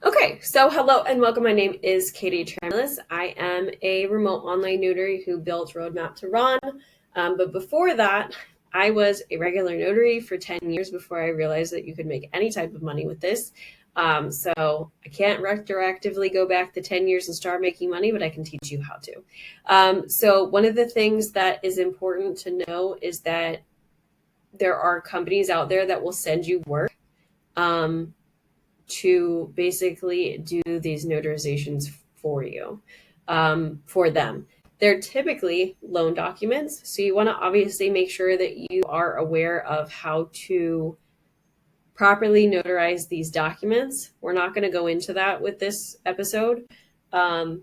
Okay, so hello and welcome. My name is Katie Tremulous. I am a remote online notary who built Roadmap to Ron. But before that, I was a regular notary for 10 years before I realized that you could make any type of money with this. So I can't retroactively go back the 10 years and start making money, but I can teach you how to. So one of the things that is important to know is that there are companies out there that will send you work. To basically do these notarizations for you, for them. They're typically loan documents. So you want to obviously make sure that you are aware of how to properly notarize these documents. We're not going to go into that with this episode.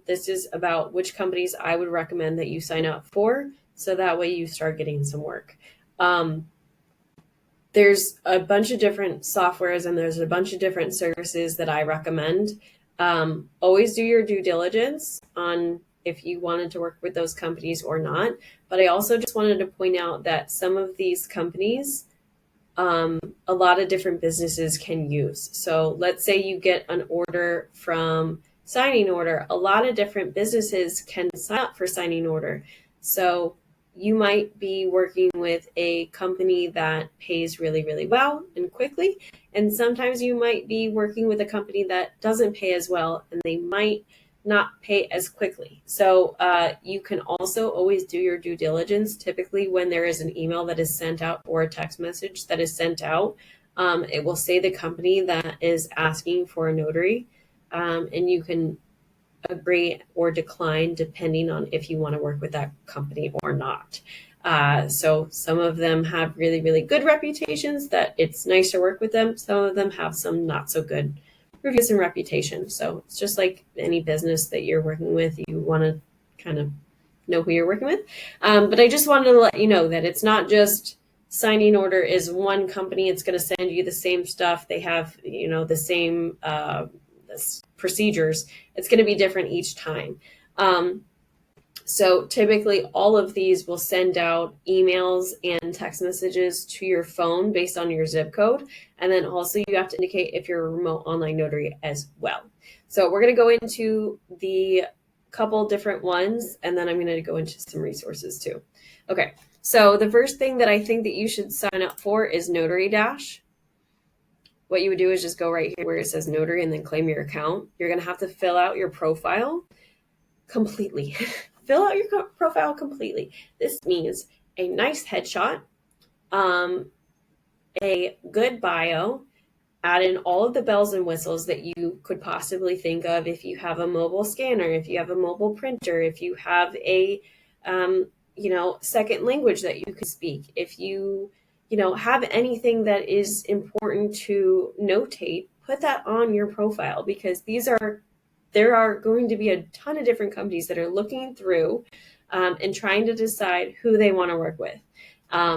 This is about which companies I would recommend that you sign up for, so that way you start getting some work. There's a bunch of different softwares and there's a bunch of different services that I recommend. Always do your due diligence on if you wanted to work with those companies or not. But I also just wanted to point out that some of these companies, a lot of different businesses can use. So let's say you get an order from Signing Order. A lot of different businesses can sign up for Signing Order. So you might be working with a company that pays really, really well and quickly. And sometimes you might be working with a company that doesn't pay as well and they might not pay as quickly. So you can also always do your due diligence. Typically, when there is an email that is sent out or a text message that is sent out, it will say the company that is asking for a notary, and you can agree or decline depending on if you want to work with that company or not. So some of them have really, really good reputations that it's nice to work with them. Some of them have some not so good reviews and reputation. So it's just like any business that you're working with, you want to kind of know who you're working with. But I just wanted to let you know that it's not just Signing Order is one company. It's going to send you the same stuff. They have, the same procedures. It's going to be different each time. So typically all of these will send out emails and text messages to your phone based on your zip code. And then also you have to indicate if you're a remote online notary as well. So we're going to go into the couple different ones, and then I'm going to go into some resources too. Okay, so the first thing that I think that you should sign up for is Notary Dash. What you would do is just go right here where it says Notary and then claim your account. You're going to have to fill out your profile completely. Fill out your profile completely. This means a nice headshot, a good bio, add in all of the bells and whistles that you could possibly think of. If you have a mobile scanner, if you have a mobile printer, if you have a second language that you could speak, if you have anything that is important to notate, put that on your profile, because there are going to be a ton of different companies that are looking through and trying to decide who they want to work with.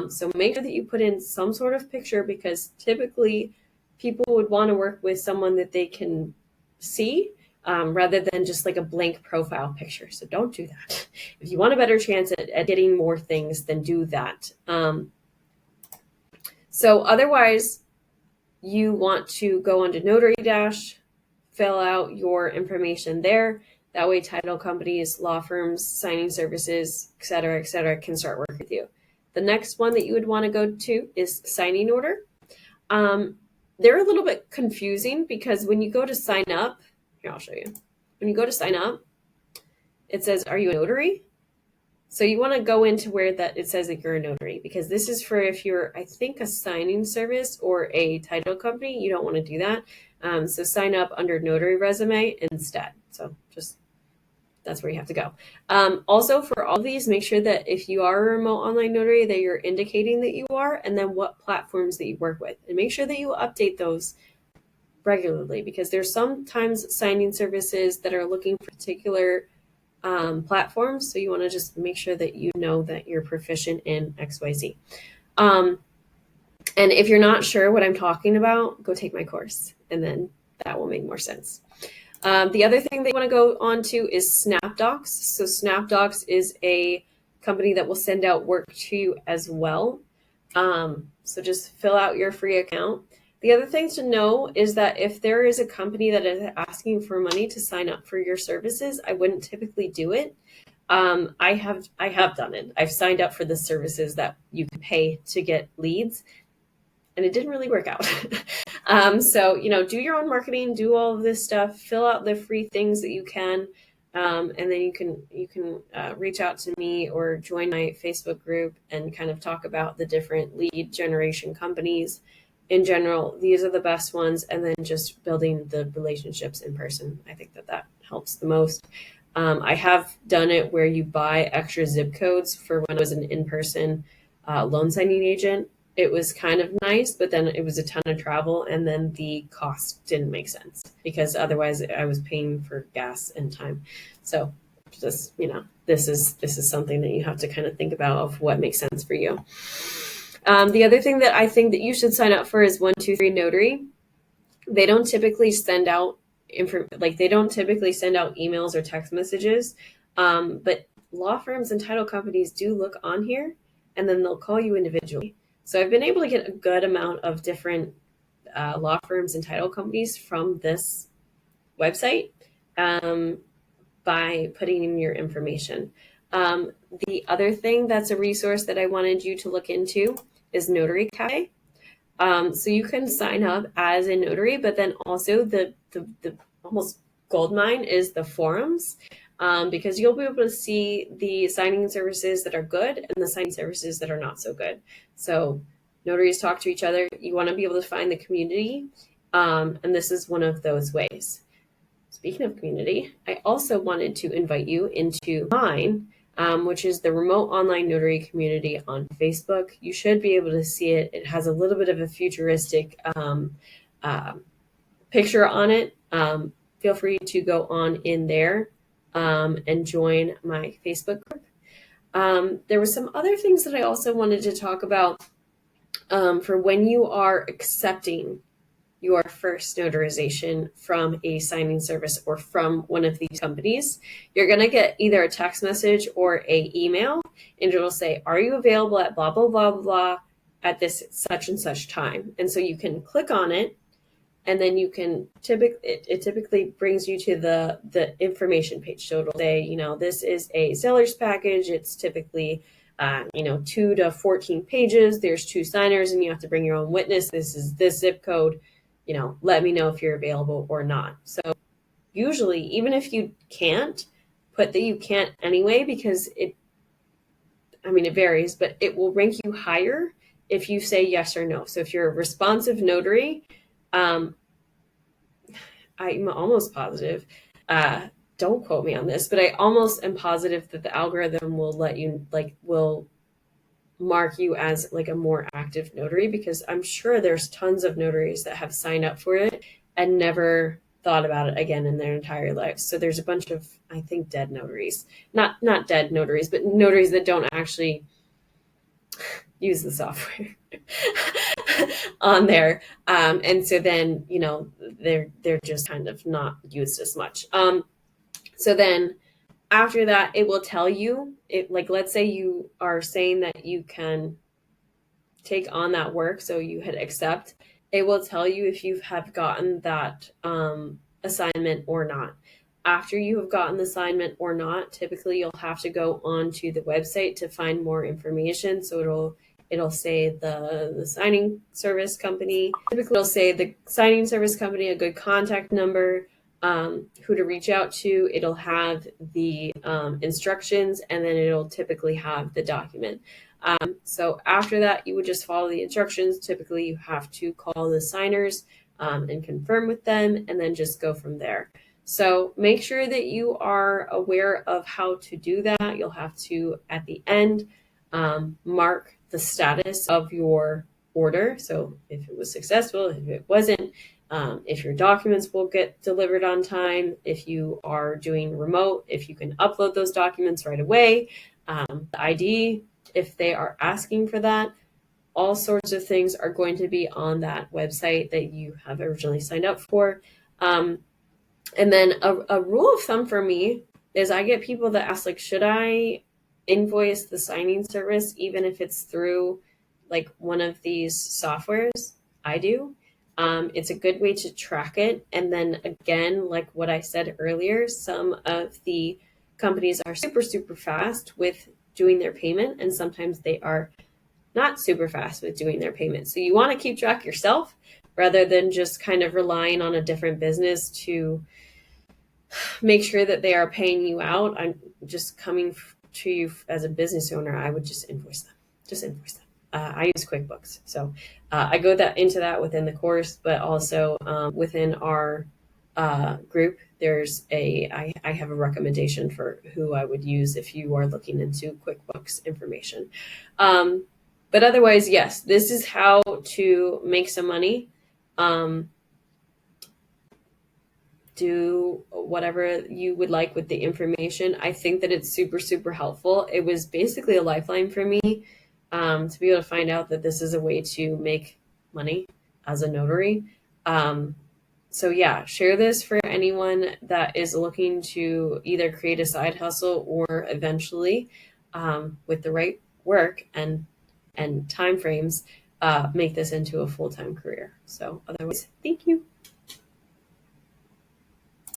So make sure that you put in some sort of picture, because typically people would want to work with someone that they can see rather than just like a blank profile picture. So don't do that. If you want a better chance at getting more things, then do that. So otherwise, you want to go onto Notary Dash, fill out your information there. That way title companies, law firms, signing services, et cetera, can start working with you. The next one that you would want to go to is Signing Order. They're a little bit confusing because when you go to sign up, here, I'll show you. When you go to sign up, it says, are you a notary? So you want to go into where that it says that you're a notary, because this is for if you're, I think, a signing service or a title company. You don't want to do that. So sign up under Notary Resume instead. So just that's where you have to go. Also, for all of these, make sure that if you are a remote online notary, that you're indicating that you are, and then what platforms that you work with. And make sure that you update those regularly, because there's sometimes signing services that are looking for particular platforms. So you want to just make sure that you know that you're proficient in XYZ. And if you're not sure what I'm talking about, go take my course, and then that will make more sense. The other thing that you want to go on to is SnapDocs. So SnapDocs is a company that will send out work to you as well. So just fill out your free account. The other thing to know is that if there is a company that is asking for money to sign up for your services, I wouldn't typically do it. I have done it. I've signed up for the services that you can pay to get leads, and it didn't really work out. So, do your own marketing, do all of this stuff, fill out the free things that you can. And then you can reach out to me or join my Facebook group and kind of talk about the different lead generation companies in general. These are the best ones, and then just building the relationships in person. I think that helps the most. I have done it where you buy extra zip codes for when I was an in-person loan signing agent. It was kind of nice, but then it was a ton of travel, and then the cost didn't make sense because otherwise I was paying for gas and time. So just, this is something that you have to kind of think about of what makes sense for you. The other thing that I think that you should sign up for is 123 Notary. They don't typically send out emails or text messages, but law firms and title companies do look on here, and then they'll call you individually. So I've been able to get a good amount of different law firms and title companies from this website by putting in your information. The other thing that's a resource that I wanted you to look into is Notary Cafe. So you can sign up as a notary, but then also the almost gold mine is the forums, because you'll be able to see the signing services that are good and the signing services that are not so good. So notaries talk to each other. You want to be able to find the community, and this is one of those ways. Speaking of community, I also wanted to invite you into mine, which is the Remote Online Notary Community on Facebook. You should be able to see it. It has a little bit of a futuristic picture on it. Feel free to go on in there and join my Facebook group. There were some other things that I also wanted to talk about for when you are accepting your first notarization from a signing service or from one of these companies. You're going to get either a text message or a email, and it'll say, are you available at blah, blah, blah, blah, at this such and such time? And so you can click on it, and then you can it typically brings you to the information page. So it'll say, this is a seller's package. It's typically 2 to 14 pages. There's 2 signers, and you have to bring your own witness. This is this zip code. Let me know if you're available or not. So usually, even if you can't, put that you can't anyway, because it varies, but it will rank you higher if you say yes or no. So if you're a responsive notary, I'm almost positive, don't quote me on this, but I almost am positive that the algorithm will let you, will mark you as a more active notary, because I'm sure there's tons of notaries that have signed up for it and never thought about it again in their entire lives. So there's a bunch of, I think, dead notaries, not dead notaries, but notaries that don't actually use the software on there. And so then, they're just kind of not used as much. So then after that, it will tell you, let's say you are saying that you can take on that work, so you hit accept, it will tell you if you have gotten that assignment or not. After you have gotten the assignment or not, typically you'll have to go onto the website to find more information. So it'll say the signing service company. Typically it'll say the signing service company, a good contact number, who to reach out to. It'll have the instructions, and then it'll typically have the document. So after that, you would just follow the instructions. Typically, you have to call the signers and confirm with them, and then just go from there. So make sure that you are aware of how to do that. You'll have to, at the end, mark the status of your order. So if it was successful, if it wasn't, if your documents will get delivered on time, if you are doing remote, if you can upload those documents right away, the ID, if they are asking for that. All sorts of things are going to be on that website that you have originally signed up for. And then a rule of thumb for me is I get people that ask, should I invoice the signing service even if it's through one of these softwares? I do. It's a good way to track it. And then again, like what I said earlier, some of the companies are super, super fast with doing their payment, and sometimes they are not super fast with doing their payment. So you want to keep track yourself rather than just kind of relying on a different business to make sure that they are paying you out. I'm just coming to you as a business owner. I would just invoice them. Just invoice them. I use QuickBooks, so I go into that within the course, but also within our group. I have a recommendation for who I would use if you are looking into QuickBooks information. But otherwise, yes, this is how to make some money. Do whatever you would like with the information. I think that it's super, super helpful. It was basically a lifeline for me to be able to find out that this is a way to make money as a notary. So yeah, share this for anyone that is looking to either create a side hustle or eventually, with the right work and time frames, make this into a full-time career. So otherwise, thank you.